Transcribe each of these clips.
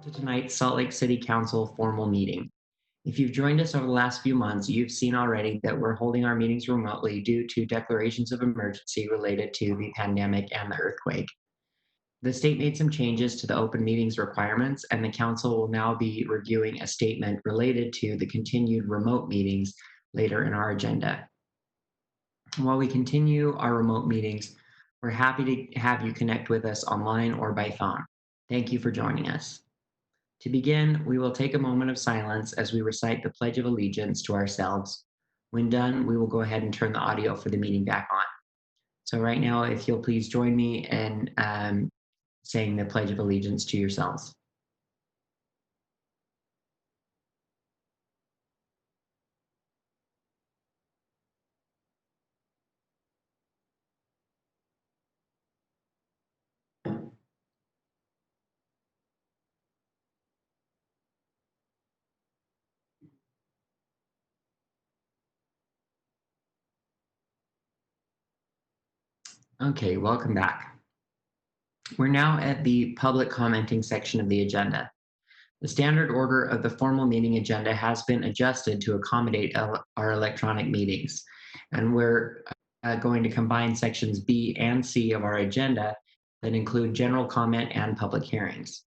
To tonight's Salt Lake City Council formal meeting. If you've joined us over the last few months, you've seen already that we're holding our meetings remotely due to declarations of emergency related to the pandemic and the earthquake. The state made some changes to the open meetings requirements, and the council will now be reviewing a statement related to the continued remote meetings later in our agenda. While we continue our remote meetings, we're happy to have you connect with us online or by phone. Thank you for joining us. To begin, we will take a moment of silence as we recite the Pledge of Allegiance to ourselves. When done, we will go ahead and turn the audio for the meeting back on. So right now, if you'll please join me in saying the Pledge of Allegiance to yourselves. Okay, welcome back. We're now at the public commenting section of the agenda. The standard order of the formal meeting agenda has been adjusted to accommodate our electronic meetings, and we're going to combine sections B and C of our agenda that include general comment and public hearings.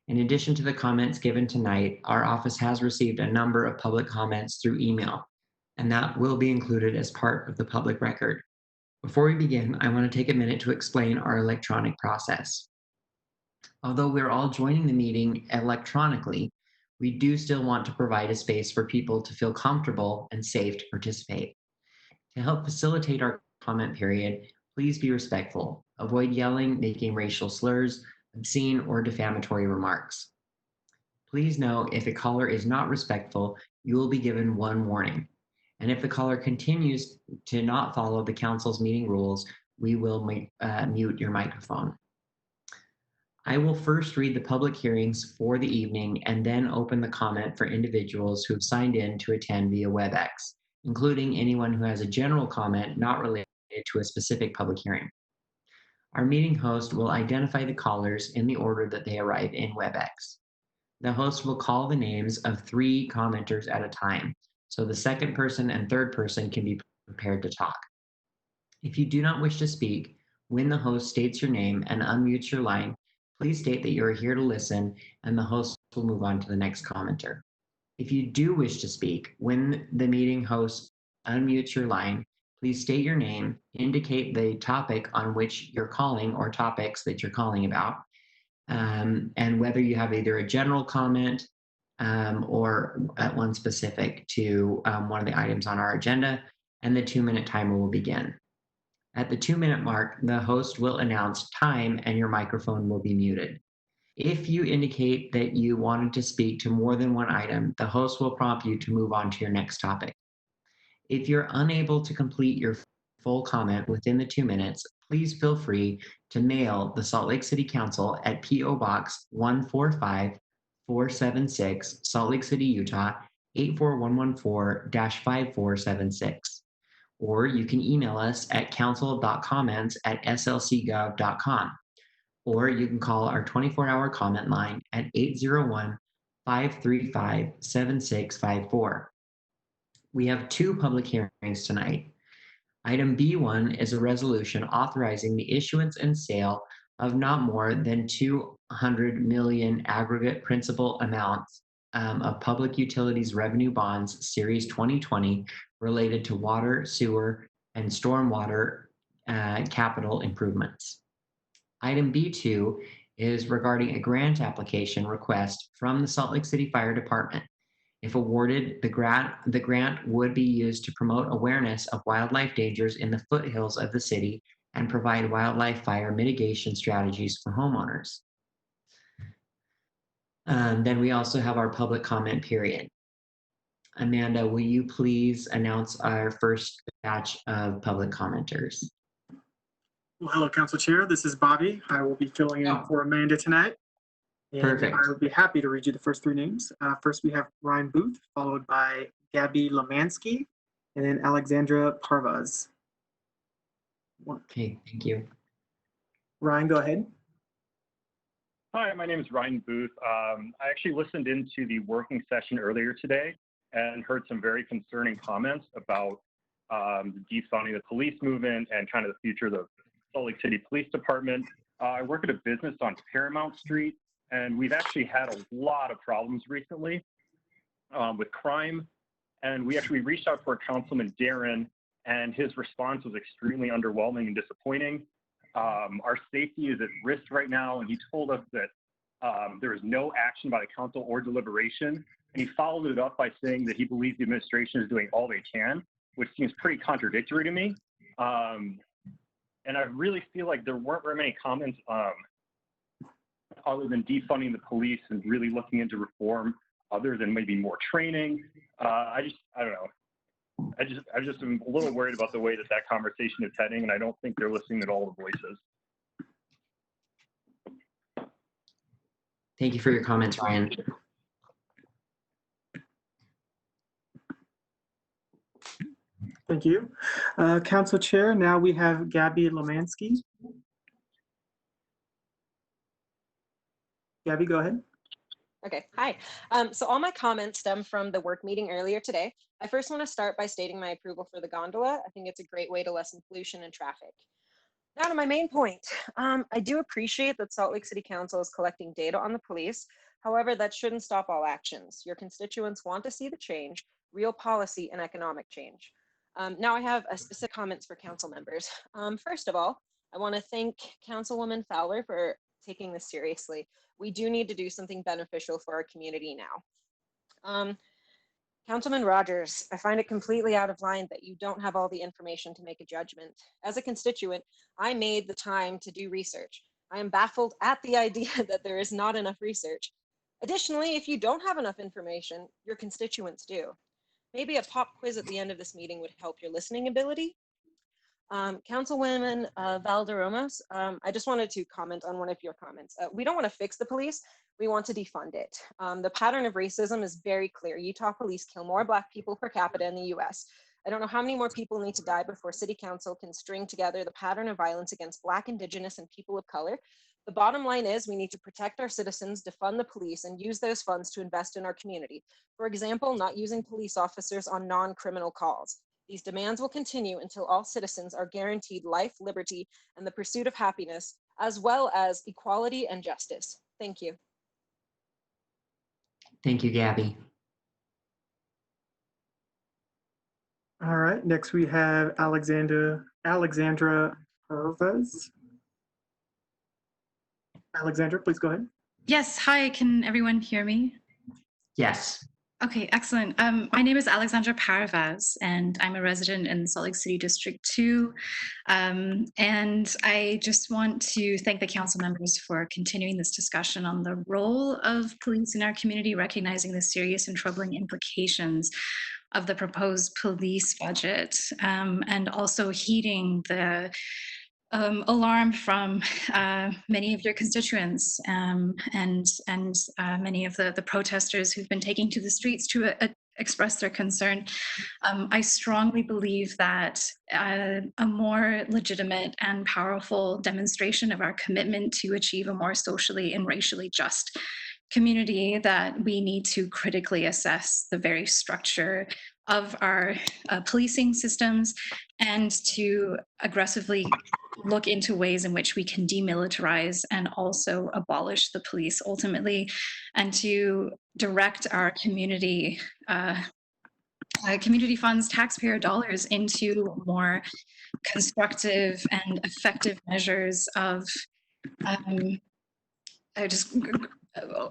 In addition to the comments given tonight, our office has received a number of public comments through email, and that will be included as part of the public record. Before we begin, I want to take a minute to explain our electronic process. Although we're all joining the meeting electronically, we do still want to provide a space for people to feel comfortable and safe to participate. To help facilitate our comment period, please be respectful. Avoid yelling, making racial slurs, obscene, or defamatory remarks. Please know if a caller is not respectful, you will be given one warning. And if the caller continues to not follow the council's meeting rules, we will mute your microphone. I will first read the public hearings for the evening and then open the comment for individuals who have signed in to attend via WebEx, including anyone who has a general comment not related to a specific public hearing. Our meeting host will identify the callers in the order that they arrive in WebEx. The host will call the names of 3 commenters at a time, so the second person and third person can be prepared to talk. If you do not wish to speak, when the host states your name and unmutes your line, please state that you are here to listen, and the host will move on to the next commenter. If you do wish to speak, when the meeting host unmutes your line, please state your name, indicate the topic on which you're calling or topics that you're calling about, and whether you have either a general comment or at one specific to one of the items on our agenda, and the 2-minute timer will begin. At the 2-minute mark, the host will announce time and your microphone will be muted. If you indicate that you wanted to speak to more than one item, the host will prompt you to move on to your next topic. If you're unable to complete your full comment within the 2 minutes, please feel free to mail the Salt Lake City Council at P.O. Box 145476, Salt Lake City, Utah 84114-5476. Or you can email us at council.comments@slcgov.com. Or you can call our 24-hour comment line at 801-535-7654. We have 2 public hearings tonight. Item B1 is a resolution authorizing the issuance and sale of not more than 200 million aggregate principal amounts of Public Utilities Revenue Bonds Series 2020 related to water, sewer, and stormwater capital improvements. Item B2 is regarding a grant application request from the Salt Lake City Fire Department. If awarded, the grant would be used to promote awareness of wildlife dangers in the foothills of the city and provide wildlife fire mitigation strategies for homeowners. Then we also have our public comment period. Amanda, will you please announce our first batch of public commenters? Well, hello, Council Chair. This is Bobby. I will be filling in for Amanda tonight. And Perfect. I would be happy to read you the first 3 names. First, we have Ryan Booth, followed by Gabby Lemansky, and then Alexandra Parvaz. Okay, thank you. Ryan, go ahead. Hi, my name is Ryan Booth. I actually listened into the working session earlier today and heard some very concerning comments about defunding the police movement and kind of the future of the Salt Lake City Police Department. I work at a business on Paramount Street, and we've actually had a lot of problems recently with crime. And we actually reached out to our councilman, Darren, and his response was extremely underwhelming and disappointing. Our safety is at risk right now, and he told us that there is no action by the council or deliberation. And he followed it up by saying that he believes the administration is doing all they can, which seems pretty contradictory to me. And I really feel like there weren't very many comments other than defunding the police and really looking into reform, other than maybe more training. I don't know. I just am a little worried about the way that conversation is heading, and I don't think they're listening to all the voices. Thank you for your comments, Ryan. Thank you. Council Chair, now we have Gabby Lemansky. Gabby, go ahead. Okay, hi. So all my comments stem from the work meeting earlier today. I first want to start by stating my approval for the gondola. I think it's a great way to lessen pollution and traffic. Now to my main point. I do appreciate that Salt Lake City Council is collecting data on the police. However, that shouldn't stop all actions. Your constituents want to see the change, real policy and economic change. Now I have specific comments for council members. First of all, I want to thank Councilwoman Fowler for taking this seriously. We do need to do something beneficial for our community now. Councilman Rogers, I find it completely out of line that you don't have all the information to make a judgment. As a constituent, I made the time to do research. I am baffled at the idea that there is not enough research. Additionally, if you don't have enough information, your constituents do. Maybe a pop quiz at the end of this meeting would help your listening ability. Councilwoman Valderramos, I just wanted to comment on one of your comments. We don't want to fix the police, we want to defund it. The pattern of racism is very clear. Utah police kill more Black people per capita in the US. I don't know how many more people need to die before City Council can string together the pattern of violence against Black, Indigenous, and people of color. The bottom line is we need to protect our citizens, defund the police, and use those funds to invest in our community. For example, not using police officers on non-criminal calls. These demands will continue until all citizens are guaranteed life, liberty, and the pursuit of happiness, as well as equality and justice. Thank you. Thank you, Gabby. All right, next we have Alexandra Pervez. Alexandra, please go ahead. Yes, hi, can everyone hear me? Yes. Okay, excellent. My name is Alexandra Paravaz, and I'm a resident in Salt Lake City District 2. And I just want to thank the council members for continuing this discussion on the role of police in our community, recognizing the serious and troubling implications of the proposed police budget, and also heeding the alarm from many of your constituents and many of the protesters who've been taking to the streets to express their concern. I strongly believe that a more legitimate and powerful demonstration of our commitment to achieve a more socially and racially just community, that we need to critically assess the very structure of our policing systems and to aggressively look into ways in which we can demilitarize and also abolish the police ultimately, and to direct our community funds, taxpayer dollars, into more constructive and effective measures of just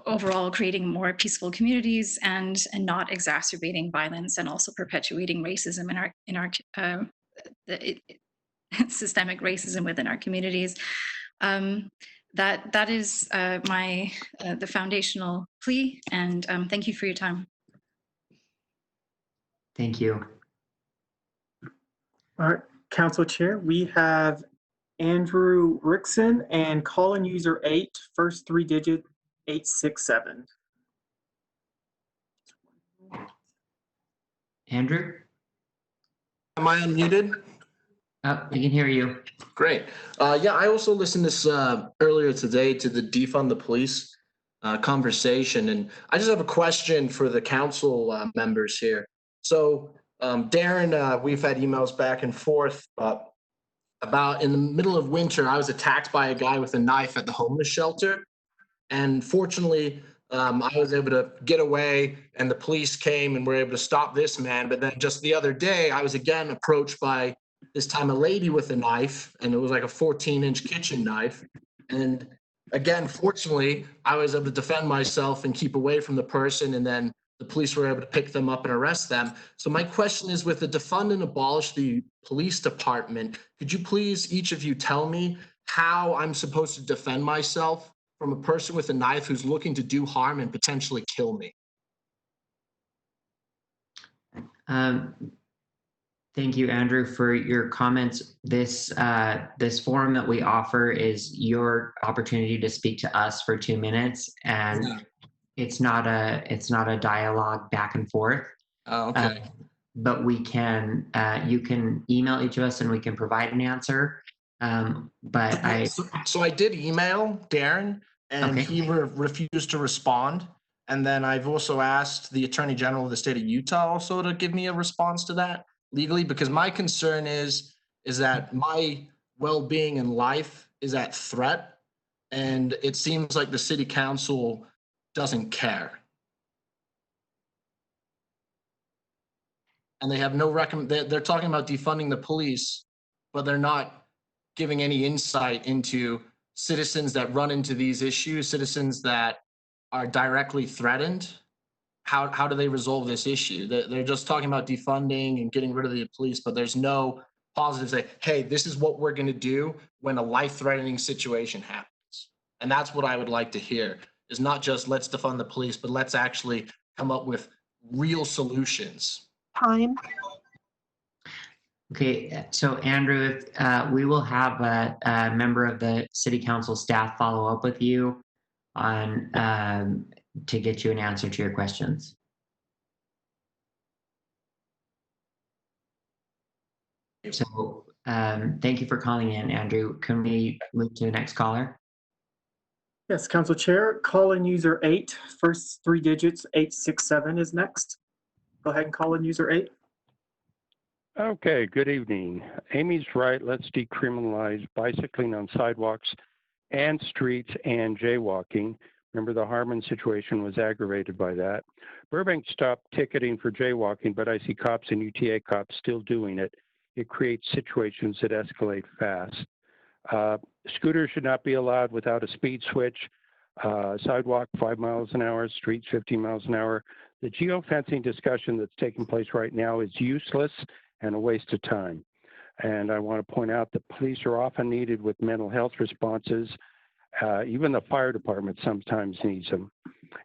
overall creating more peaceful communities and not exacerbating violence and also perpetuating racism in our systemic racism within our communities. That is the foundational plea, and thank you for your time. Thank you. All right, Council Chair, we have Andrew Rickson and call-in user 8, first 3 digit 867. Andrew? Am I unmuted? We can hear you. Great. Yeah, I also listened this earlier today to the defund the police conversation, and I just have a question for the council members here. So, Darren, we've had emails back and forth about in the middle of winter, I was attacked by a guy with a knife at the homeless shelter, and fortunately, I was able to get away, and the police came and were able to stop this man. But then just the other day, I was again approached by this time a lady with a knife, and it was like a 14-inch kitchen knife. And again, fortunately, I was able to defend myself and keep away from the person, and then the police were able to pick them up and arrest them. So my question is, with the defund and abolish the police department, could you please, each of you, tell me how I'm supposed to defend myself from a person with a knife who's looking to do harm and potentially kill me? Thank you, Andrew, for your comments. This forum that we offer is your opportunity to speak to us for 2 minutes, and Yeah. it's not a dialogue back and forth. Oh, okay. But we can you can email each of us and we can provide an answer. But So I did email Darren, and Okay. he refused to respond. And then I've also asked the Attorney General of the state of Utah also to give me a response to that legally, because my concern is that my well-being and life is at threat, and it seems like the city council doesn't care. And they have no they're talking about defunding the police, but they're not giving any insight into citizens that run into these issues, citizens that are directly threatened. How do they resolve this issue? They're just talking about defunding and getting rid of the police, but there's no positive say, hey, this is what we're going to do when a life-threatening situation happens. And that's what I would like to hear, is not just let's defund the police, but let's actually come up with real solutions. Time. Okay, so Andrew, if we will have a member of the city council staff follow up with you on to get you an answer to your questions. So thank you for calling in, Andrew. Can we move to the next caller? Yes, Council Chair, call-in user 8, first 3 digits, 867 is next. Go ahead and call in user 8. Okay, good evening. Amy's right. Let's decriminalize bicycling on sidewalks and streets and jaywalking. Remember, the Harmon situation was aggravated by that. Burbank stopped ticketing for jaywalking, but I see cops and UTA cops still doing it. It creates situations that escalate fast. Scooters should not be allowed without a speed switch. Sidewalk 5 miles an hour, streets 15 miles an hour. The geofencing discussion that's taking place right now is useless and a waste of time. And I want to point out that police are often needed with mental health responses. Even the fire department sometimes needs them.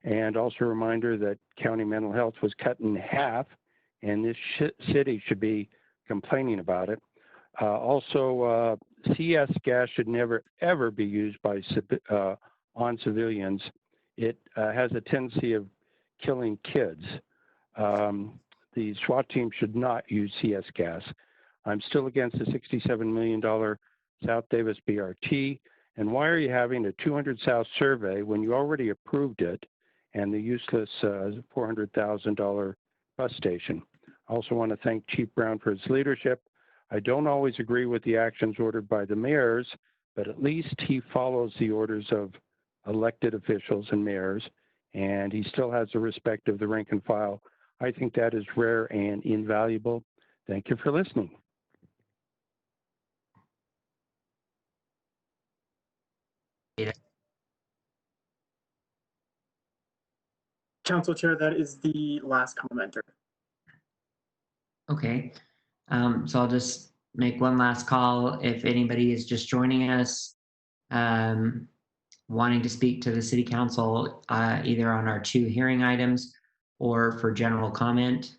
And also a reminder that county mental health was cut in half, and this city should be complaining about it. Also, CS gas should never, ever be used by on civilians. It has a tendency of killing kids. The SWAT team should not use CS gas. I'm still against the $67 million South Davis BRT. And why are you having a 200 South survey when you already approved it and the useless $400,000 bus station? I also want to thank Chief Brown for his leadership. I don't always agree with the actions ordered by the mayors, but at least he follows the orders of elected officials and mayors, and he still has the respect of the rank and file. I think that is rare and invaluable. Thank you for listening. Council Chair, that is the last commenter. Okay, so I'll just make one last call. If anybody is just joining us, wanting to speak to the city council, either on our 2 hearing items or for general comment.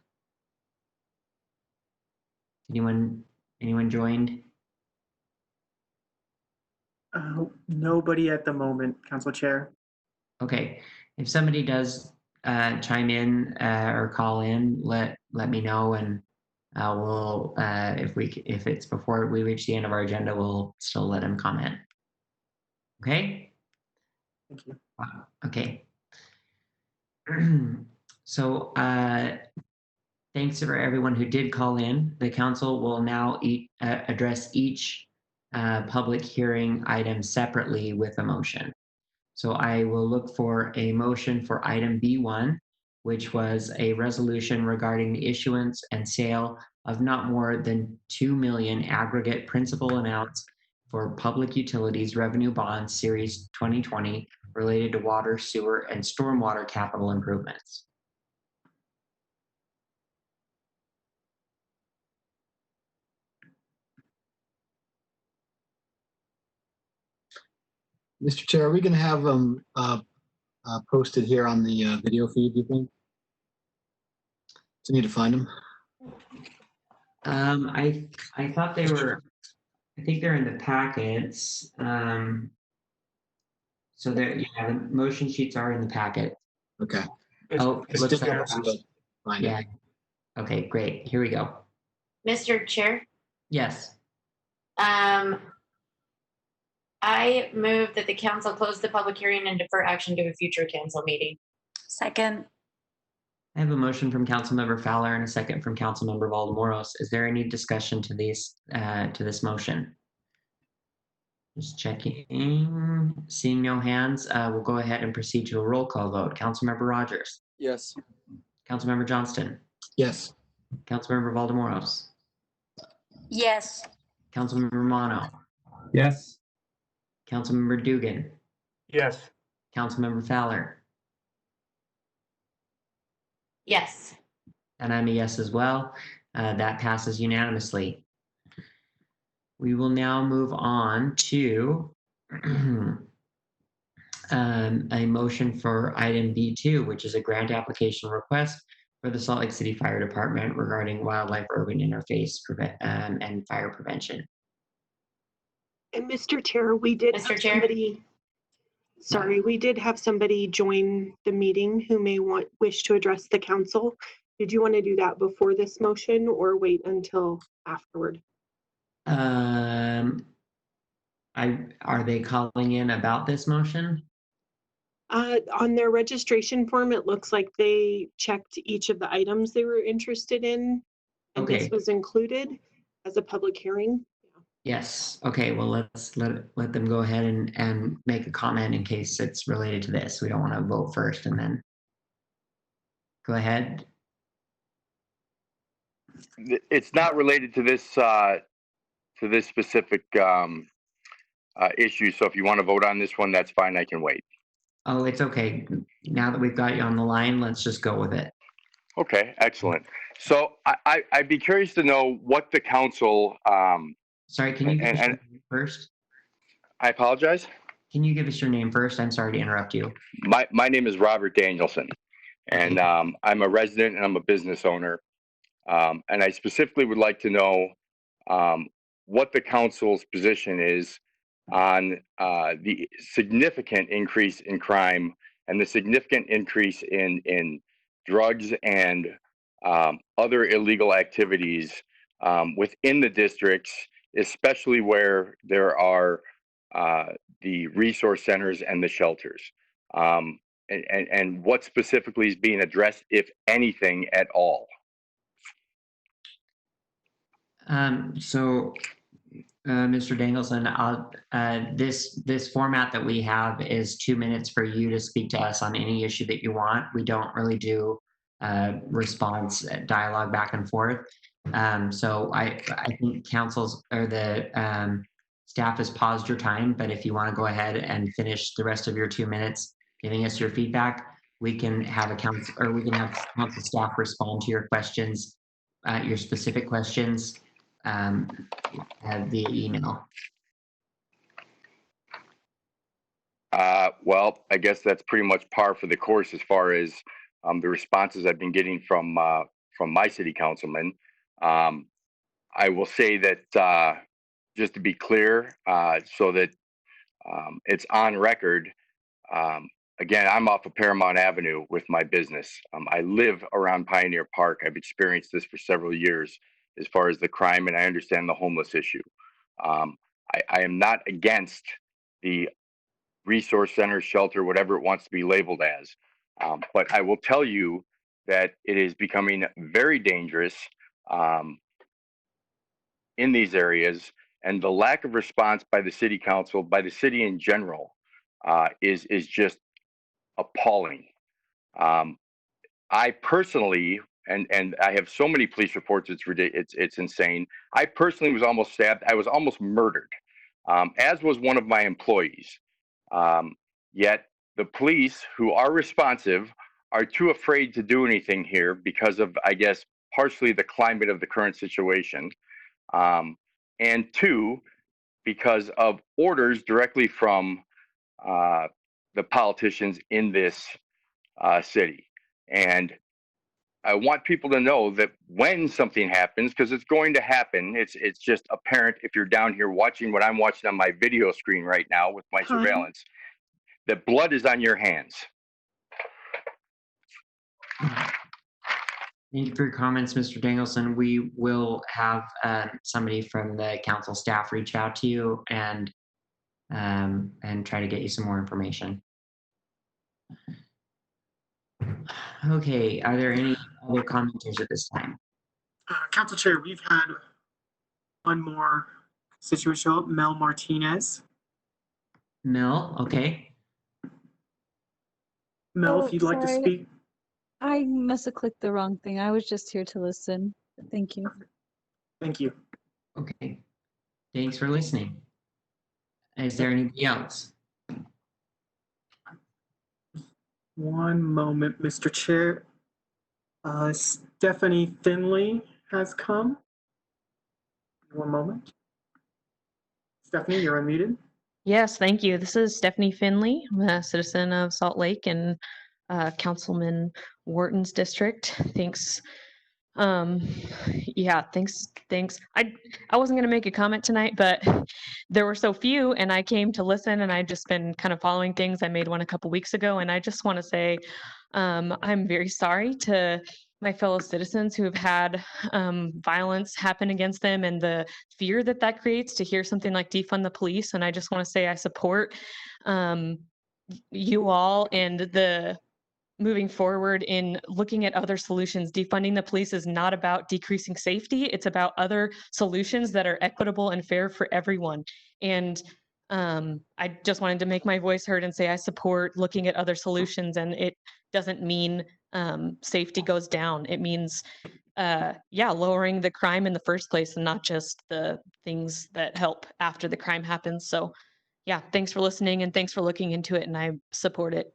Anyone joined? Nobody at the moment, Council Chair. Okay, if somebody does chime in or call in, let me know, and if it's before we reach the end of our agenda, we'll still let him comment. Okay. Thank you. Okay. So thanks for everyone who did call in. The council will now address each public hearing item separately with a motion. So I will look for a motion for item B1, which was a resolution regarding the issuance and sale of not more than 2 million aggregate principal amounts for public utilities revenue bonds series 2020 related to water, sewer, and stormwater capital improvements. Mr. Chair, are we going to have them posted here on the video feed, do you think? Do you need to find them? I thought they were, I think they're in the packets. So there, yeah, the motion sheets are in the packet. Okay. Oh, It's looks still like, able to find it. yeah. Okay, great. Here we go. Mr. Chair, Yes. I move that the council close the public hearing and defer action to a future council meeting. Second. I have a motion from Councilmember Fowler and a second from Councilmember Valdemoros. Is there any discussion to these to this motion? Just checking. Seeing no hands, we'll go ahead and proceed to a roll call vote. Councilmember Rogers. Yes. Councilmember Johnston. Yes. Councilmember Valdemoros. Yes. Councilmember Romano. Yes. Councilmember Dugan. Yes. Councilmember Fowler. Yes. And I'm a yes as well. That passes unanimously. We will now move on to a motion for item B2, which is a grant application request for the Salt Lake City Fire Department regarding wildlife urban interface and fire prevention. And Mr. Chair, we did Mr. have Chair? somebody, sorry, we did have somebody join the meeting who may wish to address the council. Did you want to do that before this motion or wait until afterward? Are they calling in about this motion? On their registration form, it looks like they checked each of the items they were interested in. And Okay. this was included as a public hearing. Yes. Okay. Well, let's let them go ahead and make a comment in case it's related to this. We don't want to vote first and then go ahead. It's not related to this specific issue. So if you want to vote on this one, that's fine. I can wait. Oh, it's okay. Now that we've got you on the line, let's just go with it. Okay, excellent. So I'd be curious to know what the council. Sorry, can you give us your name first? I apologize. Can you give us your name first? I'm sorry to interrupt you. My name is Robert Danielson, and I'm a resident and I'm a business owner. And I specifically would like to know what the council's position is on the significant increase in crime and the significant increase in drugs and other illegal activities within the districts, especially where there are the resource centers and the shelters. And what specifically is being addressed, if anything at all? Mr. Danielson, this format that we have is 2 minutes for you to speak to us on any issue that you want. We don't really do response dialogue back and forth. So I think councils or the staff has paused your time, but if you want to go ahead and finish the rest of your 2 minutes giving us your feedback, we can have council staff respond to your questions, your specific questions via email. Well, I guess that's pretty much par for the course as far as the responses I've been getting from my city councilman. I will say that just to be clear, so that it's on record, again, I'm off of Paramount Avenue with my business. I live around Pioneer Park. I've experienced this for several years. as far as the crime, and I understand the homeless issue. I am not against the resource center, shelter, whatever it wants to be labeled as. But I will tell you that it is becoming very dangerous in these areas, and the lack of response by the city council, by the city in general, is just appalling. I personally, and I have so many police reports, it's ridiculous, it's insane. I personally was almost stabbed. I was almost murdered, as was one of my employees. Yet the police, who are responsive, are too afraid to do anything here because of, I guess, partially the climate of the current situation. And two, because of orders directly from the politicians in this city. And I want people to know that when something happens, because it's going to happen, it's just apparent if you're down here watching what I'm watching on my video screen right now with my surveillance, that blood is on your hands. Thank you for your comments, Mr. Danielson. We will have somebody from the council staff reach out to you and try to get you some more information. Okay, are there any other commenters at this time? Council Chair, we've had one more situation up, Mel Martinez. Mel, okay. Mel, if you'd like to sorry. speak. I must have clicked the wrong thing. I was just here to listen. Thank you. Thank you. Okay, thanks for listening. Is there anybody else? One moment, Mr. Chair. Stephanie Finley has come. One moment. Stephanie, you're unmuted. Yes, thank you. This is Stephanie Finley. I'm a citizen of Salt Lake and Councilman Wharton's district. Thanks. Yeah, thanks. I wasn't going to make a comment tonight, but there were so few and I came to listen, and I've just been kind of following things. I made one a couple weeks ago, and I just want to say I'm very sorry to my fellow citizens who have had violence happen against them and the fear that that creates to hear something like defund the police. And I just want to say I support you all and the moving forward in looking at other solutions. Defunding the police is not about decreasing safety. It's about other solutions that are equitable and fair for everyone. And I just wanted to make my voice heard and say I support looking at other solutions, and it doesn't mean safety goes down. It means, lowering the crime in the first place and not just the things that help after the crime happens. So yeah, thanks for listening and thanks for looking into it, and I support it.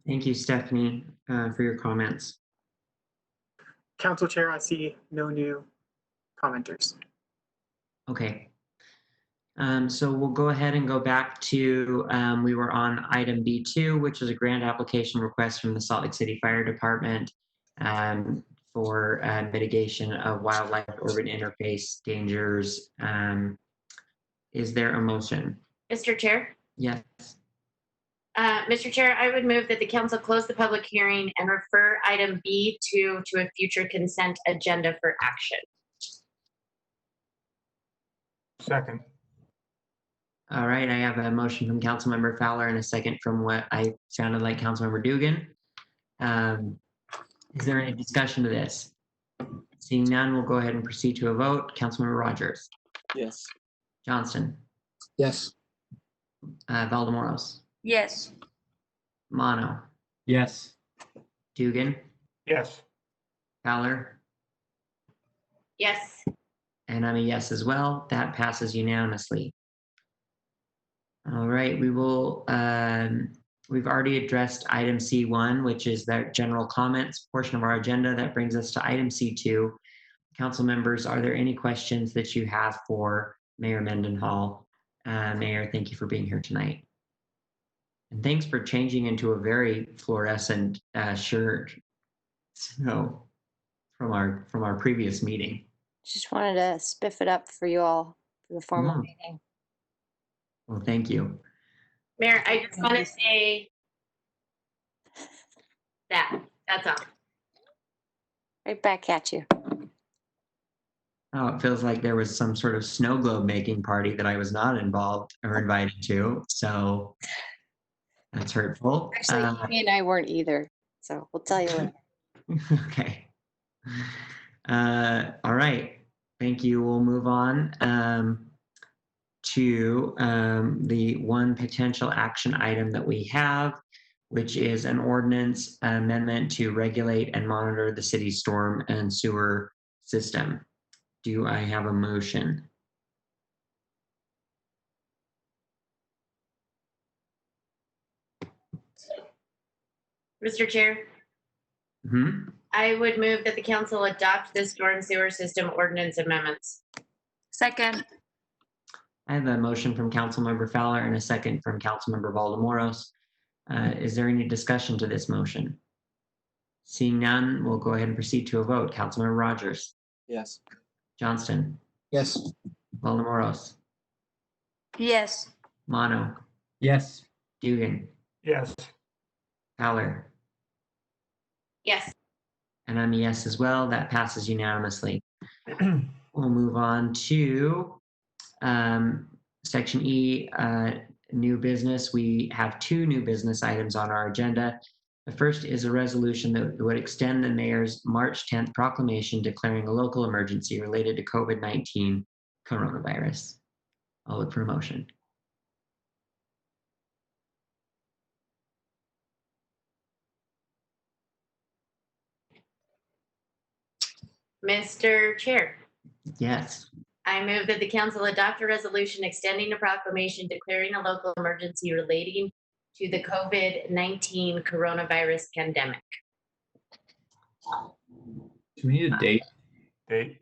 Thank you, Stephanie, for your comments. Council Chair, I see no new commenters. Okay. So we'll go ahead and go back to, we were on item B2, which is a grant application request from the Salt Lake City Fire Department for mitigation of wildlife urban interface dangers. Is there a motion? Mr. Chair? Yes. Mr. Chair, I would move that the council close the public hearing and refer item B2 to a future consent agenda for action. Second. All right, I have a motion from Councilmember Fowler and a second from what I sounded like Councilmember Dugan. Is there any discussion to this? Seeing none, we'll go ahead and proceed to a vote. Councilmember Rogers. Yes. Johnston. Yes. Valdemoros. Yes. Mono. Yes. Dugan. Yes. Fowler. Yes. And I'm a yes as well. That passes unanimously. All right, we will, we've already addressed item C1, which is the general comments portion of our agenda. That brings us to item C2. Council members, are there any questions that you have for Mayor Mendenhall? Mayor, thank you for being here tonight. And thanks for changing into a very fluorescent shirt. So from our previous meeting. Just wanted to spiff it up for you all for the formal meeting. Well, thank you. Mayor, I just want to say that's all. Right back at you. Oh, it feels like there was some sort of snow globe making party that I was not involved or invited to. So that's hurtful. Actually, Amy and I weren't either, so we'll tell you later. Okay. All right. Thank you. We'll move on to the one potential action item that we have, which is an ordinance amendment to regulate and monitor the city's storm and sewer system. Do I have a motion? Mr. Chair, Hmm? I would move that the council adopt the storm sewer system ordinance amendments. Second. I have a motion from Councilmember Fowler and a second from Councilmember Valdemoros. Is there any discussion to this motion? Seeing none, we'll go ahead and proceed to a vote. Councilmember Rogers, Yes. Johnston, Yes. Valdemoros, Yes. Mono, Yes. Dugan, Yes. Fowler, Yes. and I'm a yes as well. That passes unanimously. We'll move on to Section E, new business. We have two new business items on our agenda. The first is a resolution that would extend the mayor's March 10th proclamation declaring a local emergency related to COVID-19 coronavirus. I'll look for a motion. Mr. Chair, Yes. I move that the council adopt a resolution extending a proclamation declaring a local emergency relating to the COVID-19 coronavirus pandemic. Do we need a date? Date?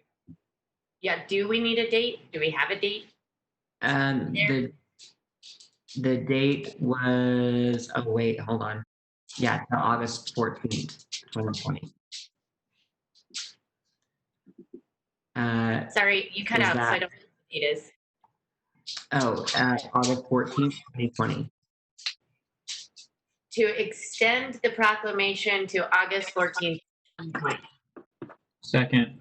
Yeah, do we need a date? Do we have a date? The date was, oh wait, hold on. Yeah, to August 14th, 2020. Sorry, you cut is out, so I that- don't know what the date is. August 14th, 2020. To extend the proclamation to August 14th, 2020. Second.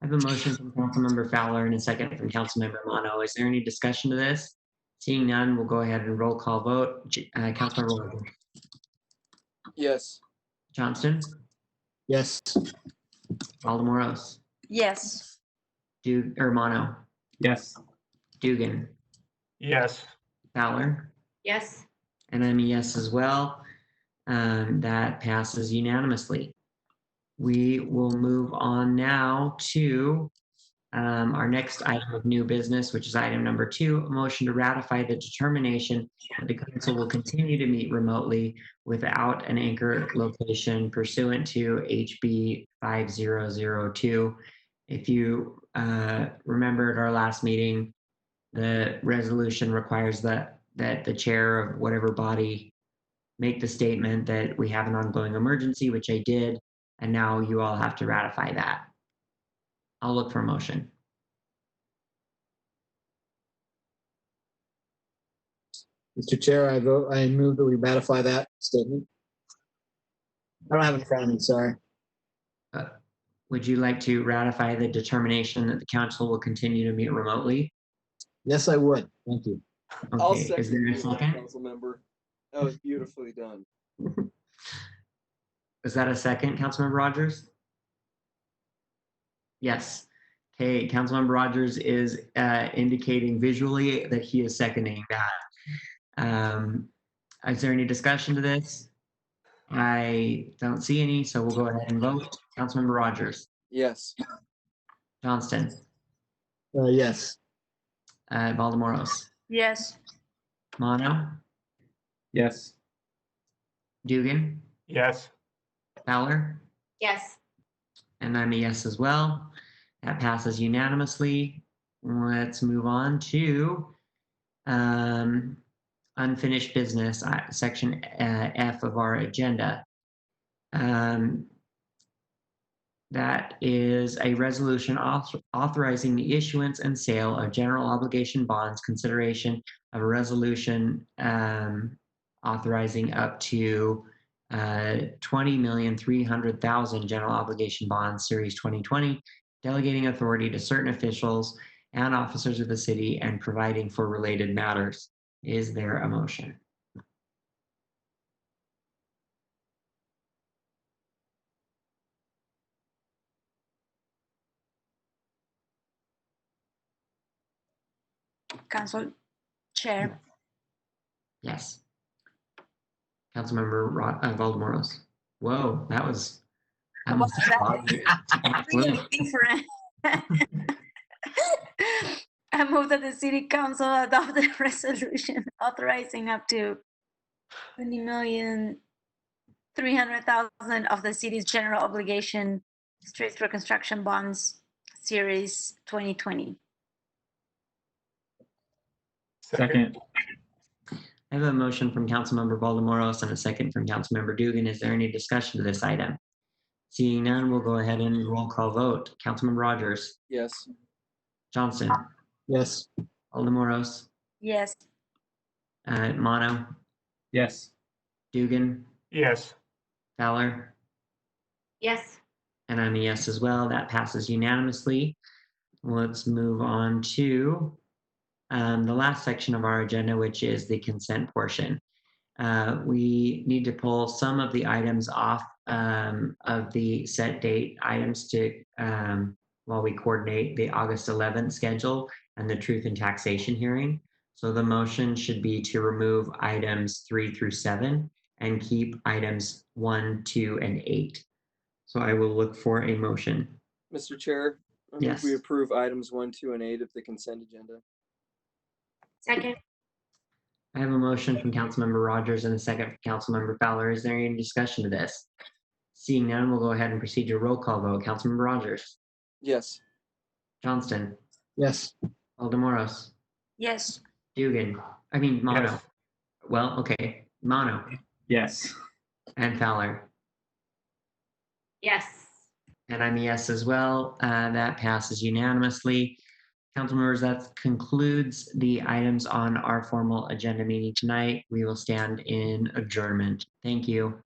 I have a motion from Councilmember Fowler and a second from Councilmember Mono. Is there any discussion to this? Seeing none, we'll go ahead and roll call vote. Councilmember Logan, Yes. Johnston, Yes. Valdemoros, Yes. Mono, Yes. Dugan, Yes. Fowler, Yes. and I'm a yes as well. That passes unanimously. We will move on now to our next item of new business, which is item number 2, a motion to ratify the determination that the council will continue to meet remotely without an anchor location pursuant to HB 5002. If you remember at our last meeting, the resolution requires that the chair of whatever body make the statement that we have an ongoing emergency, which I did, and now you all have to ratify that. I'll look for a motion. Mr. Chair, I move that we ratify that statement. I don't have it in front of me, sorry. Would you like to ratify the determination that the council will continue to meet remotely? Yes, I would. Thank you. Okay, is there a second? Councilmember. That was beautifully done. Is that a second, Councilmember Rogers? Yes. Okay, Councilmember Rogers is indicating visually that he is seconding that. Is there any discussion to this? I don't see any, so we'll go ahead and vote. Councilmember Rogers, Yes. Johnston, Yes. Valdemoros, Yes. Mono, Yes. Dugan? Yes. Fowler, Yes. and I'm a yes as well. That passes unanimously. Let's move on to unfinished business, section F of our agenda. That is a resolution authorizing the issuance and sale of general obligation bonds, consideration of a resolution authorizing up to 20,300,000 general obligation bonds, series 2020, delegating authority to certain officials and officers of the city, and providing for related matters. Is there a motion? Council Chair. Yes. Councilmember Valdemoros. Whoa, that was Really different. I move that the city council adopt a resolution authorizing up to 20,300,000 of the city's general obligation streets reconstruction bonds series 2020. Second. I have a motion from Councilmember Valdemoros and a second from Councilmember Dugan. Is there any discussion to this item? Seeing none, we'll go ahead and roll call vote. Councilmember Rogers. Yes. Johnson. Yes. Valdemoros. Yes. Mono. Yes. Dugan. Yes. Fowler. Yes. And I'm a yes as well. That passes unanimously. Let's move on to the last section of our agenda, which is the consent portion. We need to pull some of the items off of the set date items to while we coordinate the August 11th schedule and the truth and taxation hearing. So the motion should be to remove items 3 through 7 and keep items 1, 2, and 8. So I will look for a motion. Mr. Chair, I move Yes. we approve items 1, 2, and 8 of the consent agenda. Second. I have a motion from Councilmember Rogers and a second from Councilmember Fowler. Is there any discussion to this? Seeing none, we'll go ahead and proceed to a roll call vote. Councilmember Rogers. Yes. Johnston. Yes. Valdemoros. Yes. Dugan. I mean, Mono. Yes. Well, okay. Mono. Yes. And Fowler. Yes. And I'm a yes as well. That passes unanimously. Council members, that concludes the items on our formal agenda meeting tonight. We will stand in adjournment. Thank you.